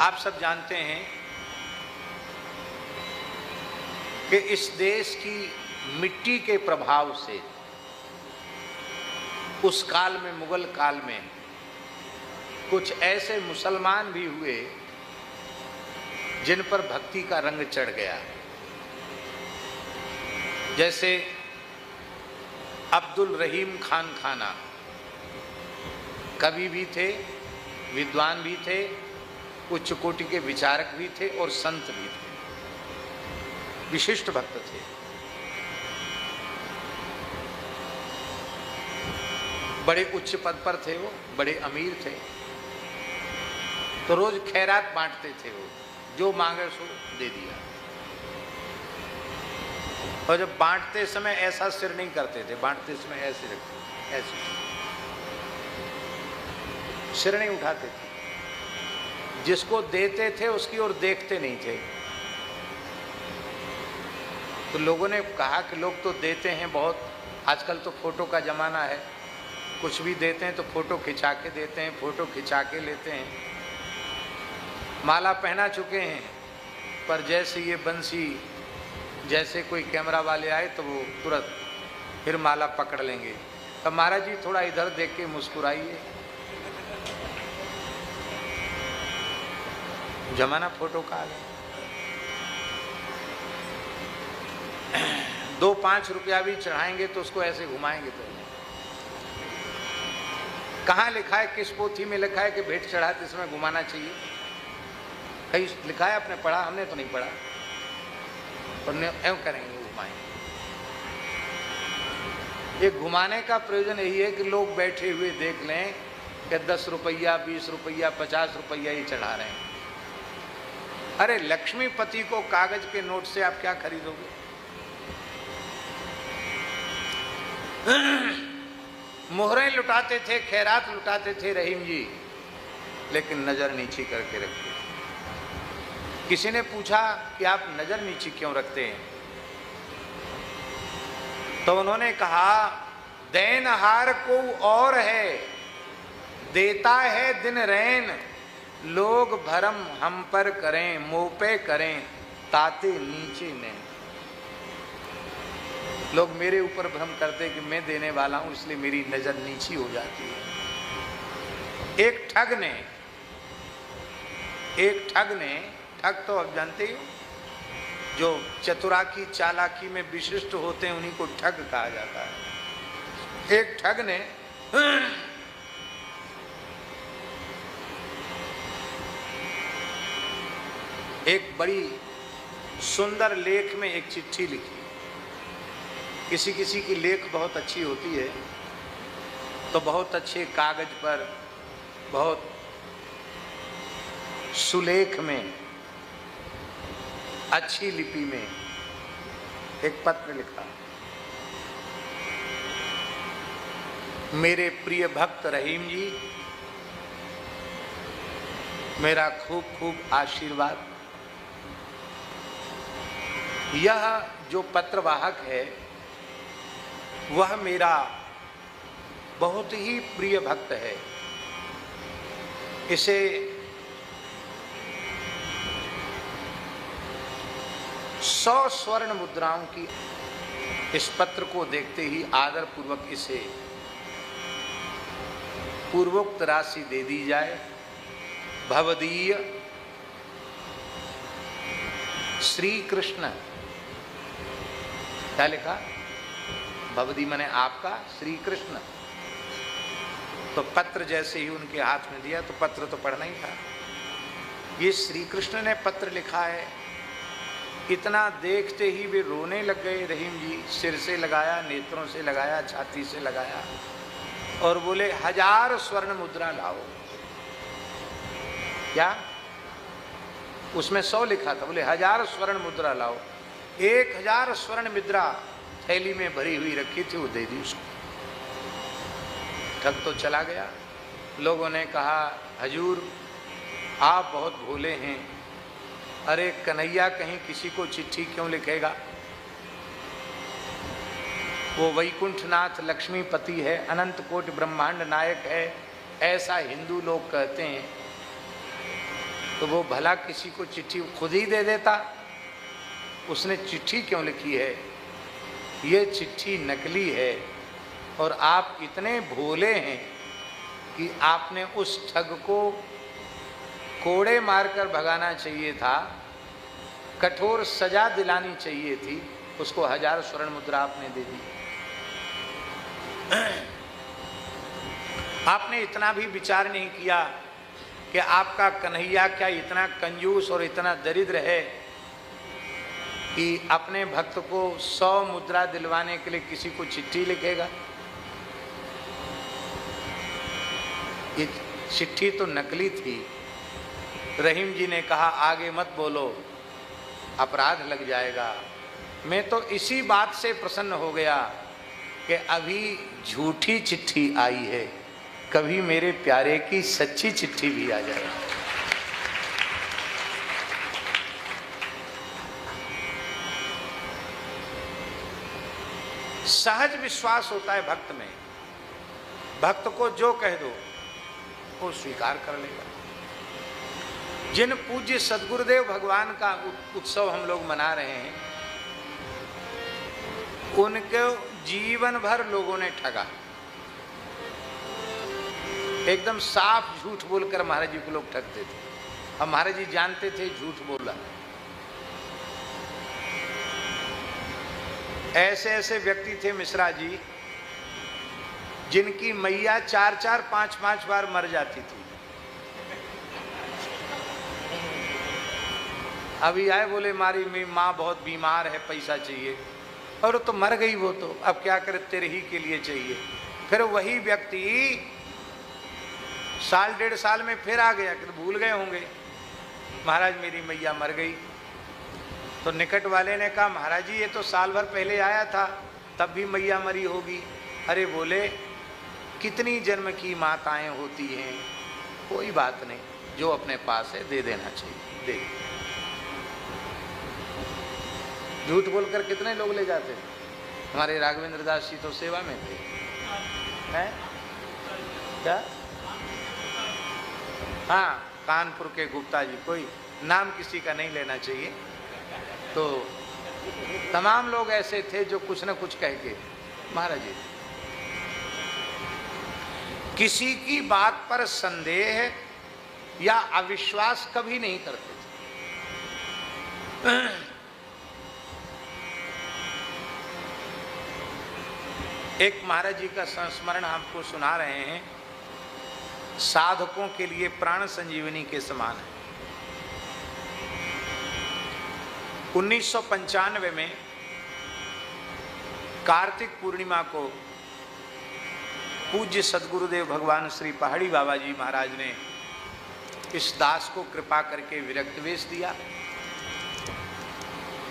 आप सब जानते हैं कि इस देश की मिट्टी के प्रभाव से उस काल में, मुगल काल में, कुछ ऐसे मुसलमान भी हुए जिन पर भक्ति का रंग चढ़ गया। जैसे अब्दुल रहीम खान खाना, कवि भी थे, विद्वान भी थे, उच्च कोटि के विचारक भी थे और संत भी थे, विशिष्ट भक्त थे। बड़े उच्च पद पर थे वो, बड़े अमीर थे, तो रोज खैरात बांटते थे वो, जो मांगे सो दे दिया। और जब बांटते समय ऐसा सिर नहीं करते थे, बांटते समय ऐसे रखते, ऐसे सिर नहीं उठाते थे। जिसको देते थे उसकी ओर देखते नहीं थे। तो लोगों ने कहा कि लोग तो देते हैं बहुत, आजकल तो फोटो का जमाना है, कुछ भी देते हैं तो फोटो खिंचा के देते हैं, फोटो खिंचा के लेते हैं। माला पहना चुके हैं, पर जैसे ये बंसी, जैसे कोई कैमरा वाले आए तो वो तुरंत फिर माला पकड़ लेंगे। तो महाराज जी थोड़ा इधर देख के मुस्कुराइए। जमाना फोटो का है। 2-5 रुपया भी चढ़ाएंगे तो उसको ऐसे घुमाएंगे। तो कहाँ लिखा है, किस पोथी में लिखा है कि भेंट चढ़ाते समय घुमाना चाहिए? कहीं लिखा है? आपने पढ़ा? हमने तो नहीं पढ़ा। और एवं करेंगे, घुमाएंगे। ये घुमाने का प्रयोजन यही है कि लोग बैठे हुए देख लें कि 10 रुपया, 20 रुपया, 50 रुपया ही चढ़ा रहे हैं। अरे लक्ष्मीपति को कागज के नोट से आप क्या खरीदोगे? मोहरें लुटाते थे, खैरात लुटाते थे रहीम जी, लेकिन नजर नीची करके रखते। किसी ने पूछा कि आप नजर नीची क्यों रखते हैं? तो उन्होंने कहा, देनहार को और है, देता है दिन रैन, लोग भरम हम पर करें, मुँह पे करें, ताते नीचे ने। लोग मेरे ऊपर भ्रम करते कि मैं देने वाला हूं, इसलिए मेरी नजर नीची हो जाती है। एक ठग ने, ठग तो आप जानते ही हो, जो चतुराकी चालाकी में विशिष्ट होते हैं उन्हीं को ठग कहा जाता है। एक ठग ने एक बड़ी सुंदर लेख में एक चिट्ठी लिखी। किसी किसी की लेख बहुत अच्छी होती है तो बहुत अच्छे कागज पर, बहुत सुलेख में, अच्छी लिपि में एक पत्र लिखा। मेरे प्रिय भक्त रहीम जी, मेरा खूब खूब आशीर्वाद। यह जो पत्रवाहक है वह मेरा बहुत ही प्रिय भक्त है। इसे 100 स्वर्ण मुद्राओं की, इस पत्र को देखते ही आदर पूर्वक इसे पूर्वोक्त राशि दे दी जाए। भवदीय श्री कृष्ण, क्या लिखा? भवदी माने आपका, श्री कृष्ण। तो पत्र जैसे ही उनके हाथ में दिया तो पत्र तो पढ़ना ही था। ये श्री कृष्ण ने पत्र लिखा है। इतना देखते ही वे रोने लग गए रहीम जी। सिर से लगाया, नेत्रों से लगाया, छाती से लगाया और बोले, 1000 स्वर्ण मुद्रा लाओ। क्या? उसमें 100 लिखा था, बोले 1000 स्वर्ण मुद्रा लाओ। 1000 स्वर्ण मुद्रा थैली में भरी हुई रखी थी, वो दे दी उसको। ठग तो चला गया। लोगों ने कहा, हजूर आप बहुत भोले हैं, अरे कन्हैया कहीं किसी को चिट्ठी क्यों लिखेगा? वो वैकुंठनाथ लक्ष्मीपति है, अनंत कोटि ब्रह्मांड नायक है, ऐसा हिंदू लोग कहते हैं। तो वो भला किसी को चिट्ठी खुद ही दे देता। उसने चिट्ठी क्यों लिखी है? ये चिट्ठी नकली है और आप इतने भोले हैं कि आपने उस ठग को कोड़े मारकर भगाना चाहिए था, कठोर सजा दिलानी चाहिए थी, उसको 1000 स्वर्ण मुद्रा आपने दे दी। आपने इतना भी विचार नहीं किया कि आपका कन्हैया क्या इतना कंजूस और इतना दरिद्र है कि अपने भक्त को 100 मुद्रा दिलवाने के लिए किसी को चिट्ठी लिखेगा। ये चिट्ठी तो नकली थी। रहीम जी ने कहा आगे मत बोलो, अपराध लग जाएगा। मैं तो इसी बात से प्रसन्न हो गया कि अभी झूठी चिट्ठी आई है, कभी मेरे प्यारे की सच्ची चिट्ठी भी आ जाए। सहज विश्वास होता है भक्त में। भक्त को जो कह दो वो स्वीकार कर लेगा। जिन पूज्य सद्गुरुदेव भगवान का उत्सव हम लोग मना रहे हैं, उनके जीवन भर लोगों ने ठगा। एकदम साफ झूठ बोलकर महाराज जी को लोग ठगते थे। अब महाराज जी जानते थे झूठ बोला। ऐसे ऐसे व्यक्ति थे मिश्रा जी, जिनकी मैया 4-4, 5-5 बार मर जाती थी। अभी आए बोले हमारी माँ बहुत बीमार है, पैसा चाहिए, और तो मर गई वो तो, अब क्या करे, तेरे ही के लिए चाहिए। फिर वही व्यक्ति 1-1.5 साल में फिर आ गया कि भूल गए होंगे, महाराज मेरी मैया मर गई। तो निकट वाले ने कहा महाराज जी ये तो साल भर पहले आया था, तब भी मैया मरी होगी। अरे बोले कितनी जन्म की माताएं होती हैं, कोई बात नहीं, जो अपने पास है दे देना चाहिए, दे। झूठ बोलकर कितने लोग ले जाते हैं। हमारे राघवेंद्र दास जी तो सेवा में थे, हैं क्या? हाँ, कानपुर के गुप्ता जी, कोई नाम किसी का नहीं लेना चाहिए। तो तमाम लोग ऐसे थे जो कुछ न कुछ कह के महाराज जी किसी की बात पर संदेह या अविश्वास कभी नहीं करते थे। एक महाराज जी का संस्मरण आपको सुना रहे हैं, साधकों के लिए प्राण संजीवनी के समान है। 1995 में कार्तिक पूर्णिमा को पूज्य सद्गुरुदेव भगवान श्री पहाड़ी बाबा जी महाराज ने इस दास को कृपा करके विरक्त वेश दिया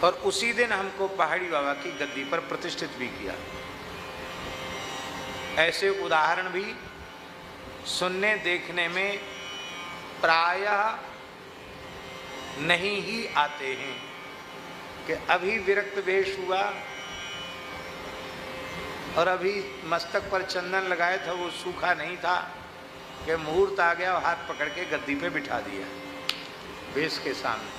और उसी दिन हमको पहाड़ी बाबा की गद्दी पर प्रतिष्ठित भी किया। ऐसे उदाहरण भी सुनने देखने में प्रायः नहीं ही आते हैं कि अभी विरक्त वेश हुआ और अभी मस्तक पर चंदन लगाया था, वो सूखा नहीं था कि मुहूर्त आ गया और हाथ पकड़ के गद्दी पे बिठा दिया वेश के सामने।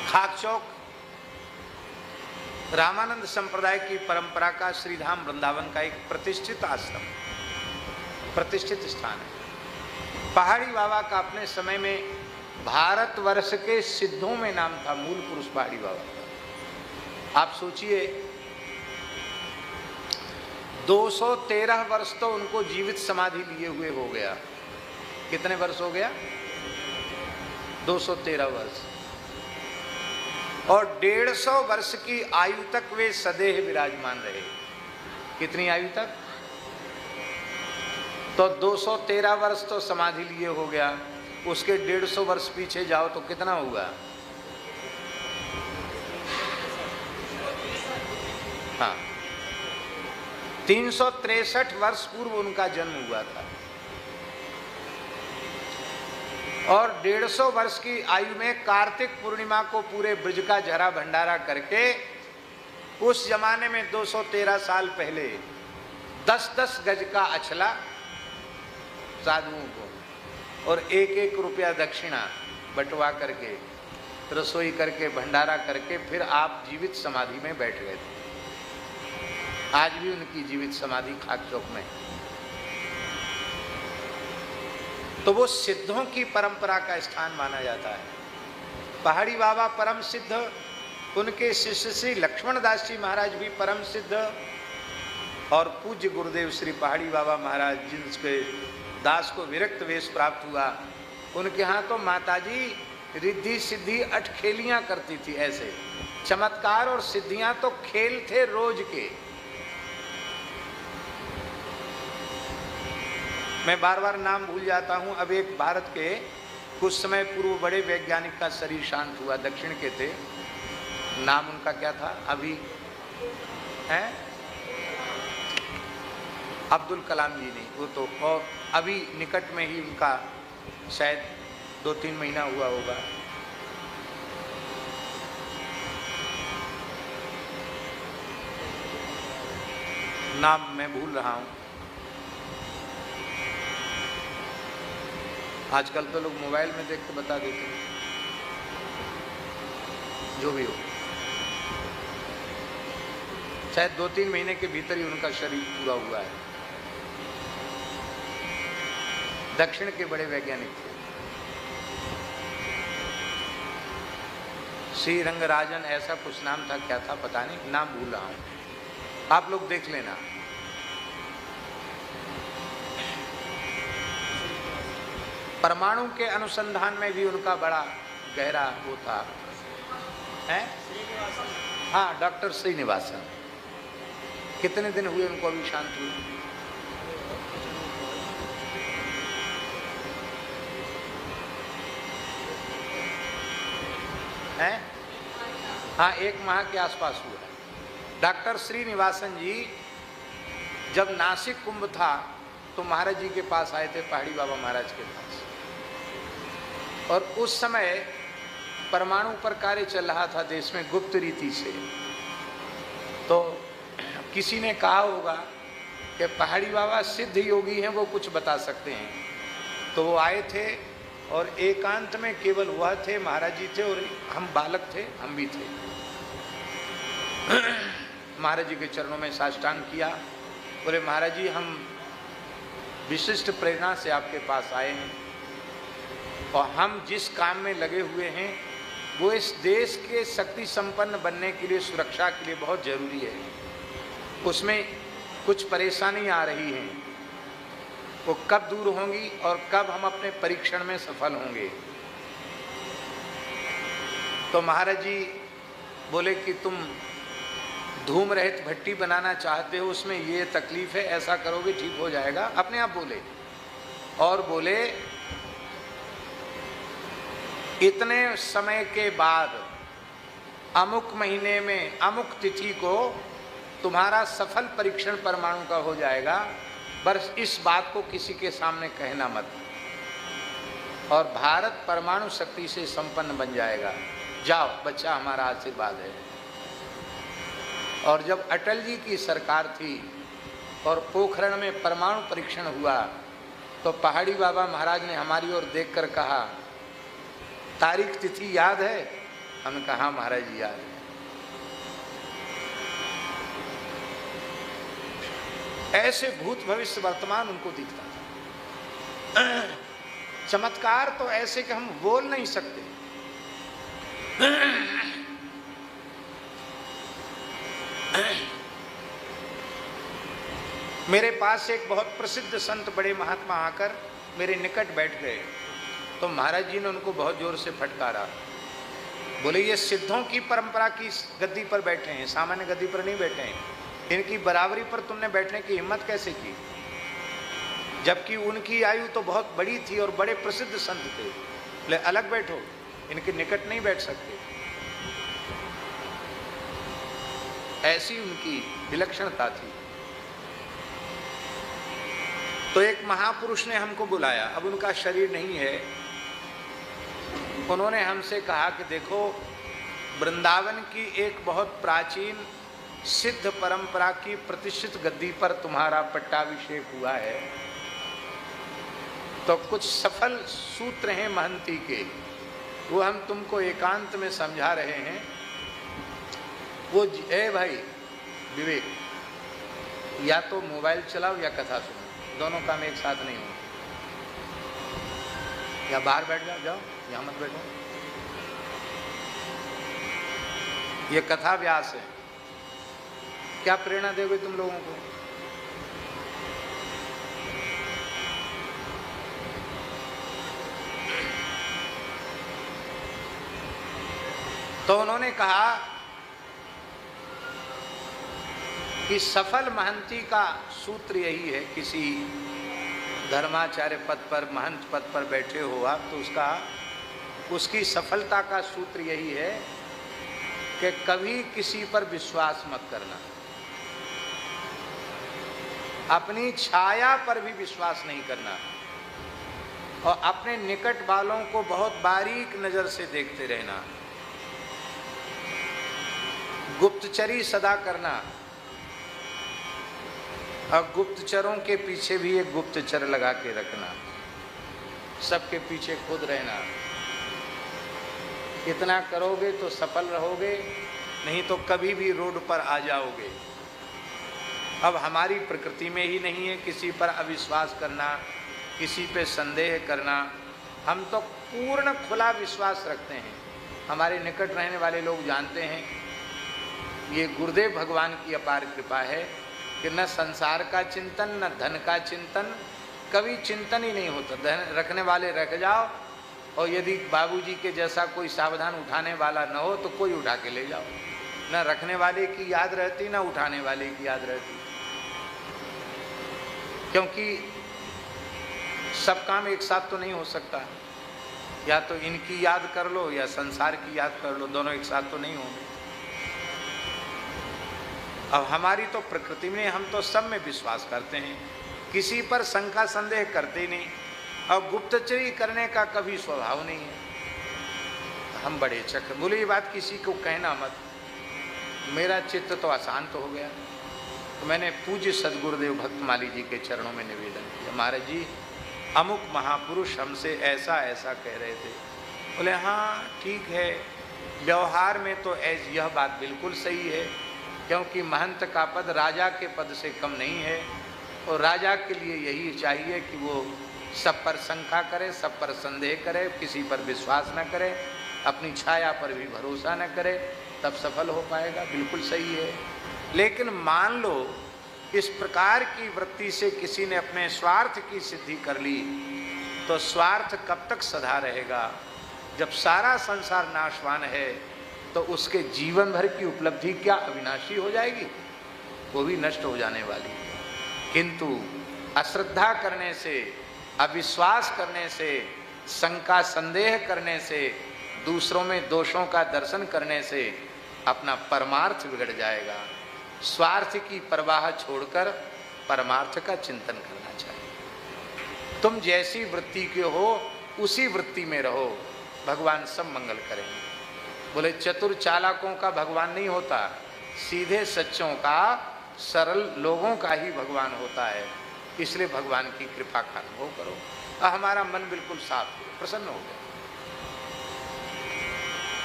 खाक चौक रामानंद संप्रदाय की परंपरा का श्रीधाम वृंदावन का एक प्रतिष्ठित आश्रम, प्रतिष्ठित स्थान है। पहाड़ी बाबा का अपने समय में भारतवर्ष के सिद्धों में नाम था, मूल पुरुष पहाड़ी बाबा का। आप सोचिए 213 वर्ष तो उनको जीवित समाधि लिए हुए हो गया। कितने वर्ष हो गया? 213 वर्ष। और 150 वर्ष की आयु तक वे सदैव विराजमान रहे। कितनी आयु तक? तो 213 वर्ष तो समाधि लिए हो गया, उसके 150 वर्ष पीछे जाओ तो कितना हुआ? हाँ, 363 वर्ष पूर्व उनका जन्म हुआ था। और 150 वर्ष की आयु में कार्तिक पूर्णिमा को पूरे ब्रज का जरा भंडारा करके, उस जमाने में 213 साल पहले 10-10 गज का अछला साधुओं को और 1-1 रुपया दक्षिणा बंटवा करके, रसोई करके, भंडारा करके फिर आप जीवित समाधि में बैठ गए थे। आज भी उनकी जीवित समाधि खाक चौक में। तो वो सिद्धों की परंपरा का स्थान माना जाता है। पहाड़ी बाबा परम सिद्ध, उनके शिष्य श्री लक्ष्मण दास जी महाराज भी परम सिद्ध, और पूज्य गुरुदेव श्री पहाड़ी बाबा महाराज जिनके दास को विरक्त वेश प्राप्त हुआ, उनके यहाँ तो माताजी रिद्धि सिद्धि अटखेलियां करती थी। ऐसे चमत्कार और सिद्धियां तो खेल थे रोज के। मैं बार बार नाम भूल जाता हूं। अब एक भारत के कुछ समय पूर्व बड़े वैज्ञानिक का शरीर शांत हुआ, दक्षिण के थे, नाम उनका क्या था अभी है, अब्दुल कलाम जी नहीं, वो तो, और अभी निकट में ही उनका शायद 2-3 महीना हुआ होगा। नाम मैं भूल रहा हूं। आजकल तो लोग मोबाइल में देख के बता देते हैं, जो भी हो। शायद 2-3 महीने के भीतर ही उनका शरीर पूरा हुआ है। दक्षिण के बड़े वैज्ञानिक थे। श्री रंगराजन ऐसा कुछ नाम था, क्या था पता नहीं, नाम भूल रहा हूं, आप लोग देख लेना। परमाणु के अनुसंधान में भी उनका बड़ा गहरा वो था, है? हाँ, डॉक्टर श्रीनिवासन। कितने दिन हुए उनको अभी शांत हुए? हैं? हाँ, 1 माह के आसपास हुआ। डॉक्टर श्रीनिवासन जी जब नासिक कुंभ था तो महाराज जी के पास आए थे, पहाड़ी बाबा महाराज के पास, और उस समय परमाणु पर कार्य चल रहा था देश में गुप्त रीति से। तो किसी ने कहा होगा कि पहाड़ी बाबा सिद्ध योगी हैं, वो कुछ बता सकते हैं। तो वो आए थे और एकांत में केवल वह थे, महाराज जी थे, और हम बालक थे, हम भी थे। महाराज जी के चरणों में साष्टांग किया, बोले महाराज जी हम विशिष्ट प्रेरणा से आपके पास आए हैं, और हम जिस काम में लगे हुए हैं वो इस देश के शक्ति संपन्न बनने के लिए, सुरक्षा के लिए बहुत जरूरी है। उसमें कुछ परेशानी आ रही हैं, वो कब दूर होंगी और कब हम अपने परीक्षण में सफल होंगे। तो महाराज जी बोले कि तुम धूम रहित भट्टी बनाना चाहते हो, उसमें ये तकलीफ है, ऐसा करोगे ठीक हो जाएगा, अपने आप बोले। और बोले इतने समय के बाद अमुक महीने में अमुक तिथि को तुम्हारा सफल परीक्षण परमाणु का हो जाएगा, बस इस बात को किसी के सामने कहना मत, और भारत परमाणु शक्ति से संपन्न बन जाएगा। जाओ बच्चा, हमारा आशीर्वाद है। और जब अटल जी की सरकार थी और पोखरण में परमाणु परीक्षण हुआ, तो पहाड़ी बाबा महाराज ने हमारी ओर देखकर कहा, तारीख तिथि याद है? हमने कहा हाँ महाराज जी याद है। ऐसे भूत भविष्य वर्तमान उनको दिखता था। चमत्कार तो ऐसे कि हम बोल नहीं सकते। मेरे पास एक बहुत प्रसिद्ध संत, बड़े महात्मा आकर मेरे निकट बैठ गए, तो महाराज जी ने उनको बहुत जोर से फटकारा। बोले ये सिद्धों की परंपरा की गद्दी पर बैठे हैं, सामान्य गद्दी पर नहीं बैठे हैं, इनकी बराबरी पर तुमने बैठने की हिम्मत कैसे की? जबकि उनकी आयु तो बहुत बड़ी थी और बड़े प्रसिद्ध संत थे। बोले अलग बैठो, इनके निकट नहीं बैठ सकते। ऐसी उनकी विलक्षणता थी। तो एक महापुरुष ने हमको बुलाया, अब उनका शरीर नहीं है, उन्होंने हमसे कहा कि देखो, वृंदावन की एक बहुत प्राचीन सिद्ध परंपरा की प्रतिष्ठित गद्दी पर तुम्हारा पट्टाभिषेक हुआ है, तो कुछ सफल सूत्र हैं महंती के, वो हम तुमको एकांत में समझा रहे हैं। वो भाई विवेक, या तो मोबाइल चलाओ या कथा सुनो, दोनों काम एक साथ नहीं हो। या बाहर बैठ जाओ, जाओ यहाँ मत बैठो। ये कथा व्यास है, क्या प्रेरणा दोगे तुम लोगों को? तो उन्होंने कहा कि सफल महंती का सूत्र यही है, किसी धर्माचार्य पद पर, महंत पद पर बैठे हो आप, तो उसकी सफलता का सूत्र यही है कि कभी किसी पर विश्वास मत करना, अपनी छाया पर भी विश्वास नहीं करना, और अपने निकट वालों को बहुत बारीक नजर से देखते रहना, गुप्तचरी सदा करना, और गुप्तचरों के पीछे भी एक गुप्तचर लगा के रखना, सबके पीछे खुद रहना। इतना करोगे तो सफल रहोगे, नहीं तो कभी भी रोड पर आ जाओगे। अब हमारी प्रकृति में ही नहीं है किसी पर अविश्वास करना, किसी पे संदेह करना। हम तो पूर्ण खुला विश्वास रखते हैं। हमारे निकट रहने वाले लोग जानते हैं, ये गुरुदेव भगवान की अपार कृपा है कि न संसार का चिंतन, न धन का चिंतन, कभी चिंतन ही नहीं होता। धन रखने वाले रख जाओ, और यदि बाबूजी के जैसा कोई सावधान उठाने वाला न हो तो कोई उठा के ले जाओ। न रखने वाले की याद रहती, न उठाने वाले की याद रहती, क्योंकि सब काम एक साथ तो नहीं हो सकता। या तो इनकी याद कर लो या संसार की याद कर लो, दोनों एक साथ तो नहीं होंगे। अब हमारी तो प्रकृति में, हम तो सब में विश्वास करते हैं, किसी पर शंका संदेह करते ही नहीं, और गुप्तचरी करने का कभी स्वभाव नहीं है। हम बड़े चक्र बोले, ये बात किसी को कहना मत। मेरा चित्त तो अशांत हो गया, तो मैंने पूज्य सदगुरुदेव भक्तमाली जी के चरणों में निवेदन किया, महाराज जी अमुक महापुरुष हमसे ऐसा ऐसा कह रहे थे। बोले हाँ ठीक है, व्यवहार में तो यह बात बिल्कुल सही है, क्योंकि महंत का पद राजा के पद से कम नहीं है, और राजा के लिए यही चाहिए कि वो सब पर शंका करे, सब पर संदेह करे, किसी पर विश्वास न करे, अपनी छाया पर भी भरोसा न करे, तब सफल हो पाएगा। बिल्कुल सही है। लेकिन मान लो इस प्रकार की वृत्ति से किसी ने अपने स्वार्थ की सिद्धि कर ली, तो स्वार्थ कब तक सदा रहेगा? जब सारा संसार नाशवान है तो उसके जीवन भर की उपलब्धि क्या अविनाशी हो जाएगी? वो भी नष्ट हो जाने वाली। किंतु अश्रद्धा करने से, अविश्वास करने से, शंका संदेह करने से, दूसरों में दोषों का दर्शन करने से अपना परमार्थ बिगड़ जाएगा। स्वार्थ की परवाह छोड़कर परमार्थ का चिंतन करना चाहिए। तुम जैसी वृत्ति के हो उसी वृत्ति में रहो, भगवान सब मंगल करेंगे। बोले चतुर चालाकों का भगवान नहीं होता, सीधे सच्चों का, सरल लोगों का ही भगवान होता है। इसलिए भगवान की कृपा का अनुभव करो। हमारा मन बिल्कुल साफ हो, प्रसन्न हो गया।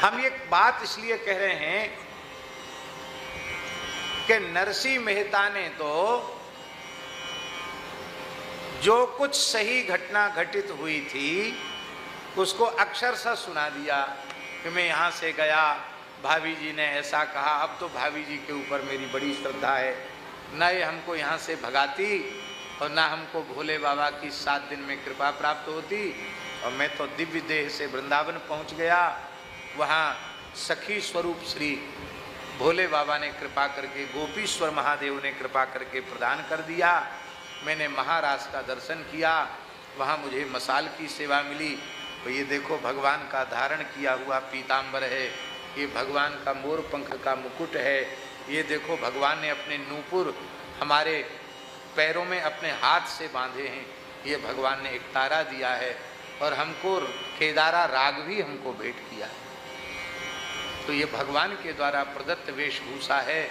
हम ये बात इसलिए कह रहे हैं कि नरसिंह मेहता ने तो जो कुछ सही घटना घटित हुई थी उसको अक्षरशः सुना दिया कि मैं यहाँ से गया, भाभी जी ने ऐसा कहा, अब तो भाभी जी के ऊपर मेरी बड़ी श्रद्धा है, न ये हमको यहाँ से भगाती और ना हमको भोले बाबा की 7 दिन में कृपा प्राप्त होती, और मैं तो दिव्य देह से वृंदावन पहुँच गया। वहाँ सखी स्वरूप श्री भोले बाबा ने कृपा करके, गोपीश्वर महादेव ने कृपा करके प्रदान कर दिया। मैंने महाराज का दर्शन किया, वहाँ मुझे मसाल की सेवा मिली। तो ये देखो भगवान का धारण किया हुआ पीताम्बर है, ये भगवान का मोर पंख का मुकुट है, ये देखो भगवान ने अपने नूपुर हमारे पैरों में अपने हाथ से बांधे हैं, ये भगवान ने एक तारा दिया है। और हमको केदारा राग भी हमको भेंट किया है। तो ये भगवान के द्वारा प्रदत्त वेशभूषा है,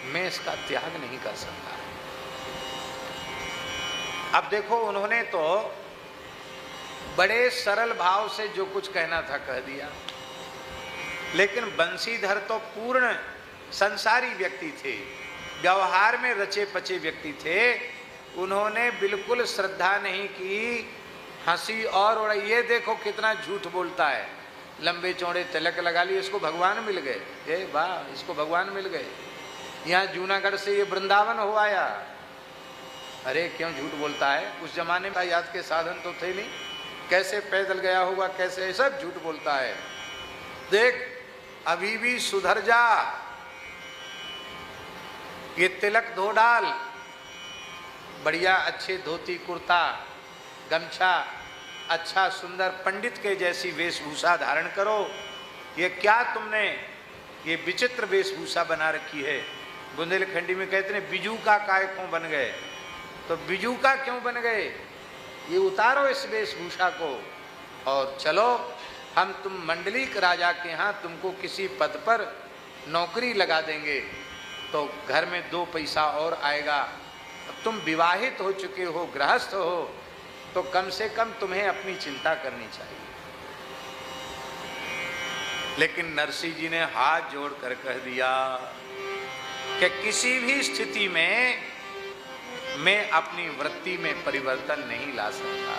मैं इसका त्याग नहीं कर सकता। अब देखो, उन्होंने तो बड़े सरल भाव से जो कुछ कहना था कह दिया, लेकिन बंशीधर तो पूर्ण संसारी व्यक्ति थे, व्यवहार में रचे पचे व्यक्ति थे। उन्होंने बिल्कुल श्रद्धा नहीं की, हंसी और उड़ाई। ये देखो कितना झूठ बोलता है, लंबे चौड़े तिलक लगा लिए, इसको भगवान मिल गए। ये वाह, इसको भगवान मिल गए। यहाँ जूनागढ़ से ये वृंदावन हो आया। अरे क्यों झूठ बोलता है? उस जमाने में यातायात के साधन तो थे नहीं, कैसे पैदल गया होगा, कैसे, सब झूठ बोलता है। देख अभी भी सुधर जा, ये तिलक धो डाल, बढ़िया अच्छे धोती कुर्ता गमछा, अच्छा सुंदर पंडित के जैसी वेशभूषा धारण करो। ये क्या तुमने ये विचित्र वेशभूषा बना रखी है? बुंदेलखंडी में कहते हैं बिजू का काय क्यों बन गए? तो बिजू का क्यों बन गए? ये उतारो इस वेशभूषा को और चलो, हम तुम मंडलिक राजा के यहाँ तुमको किसी पद पर नौकरी लगा देंगे, तो घर में 2 पैसा और आएगा। तुम विवाहित हो चुके हो, गृहस्थ हो, तो कम से कम तुम्हें अपनी चिंता करनी चाहिए। लेकिन नरसिंह जी ने हाथ जोड़कर कह दिया कि किसी भी स्थिति में मैं अपनी वृत्ति में परिवर्तन नहीं ला सकता।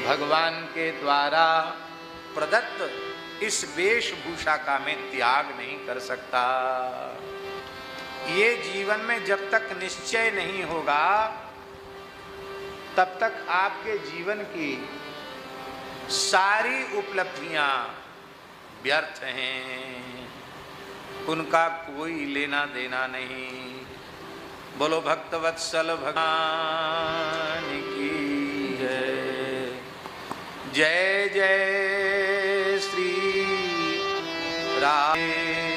भगवान के द्वारा प्रदत्त इस वेशभूषा का मैं त्याग नहीं कर सकता। ये जीवन में जब तक निश्चय नहीं होगा, तब तक आपके जीवन की सारी उपलब्धियां व्यर्थ हैं, उनका कोई लेना देना नहीं। बोलो भक्तवत्सल भगवान की जय। जय जय श्री राम।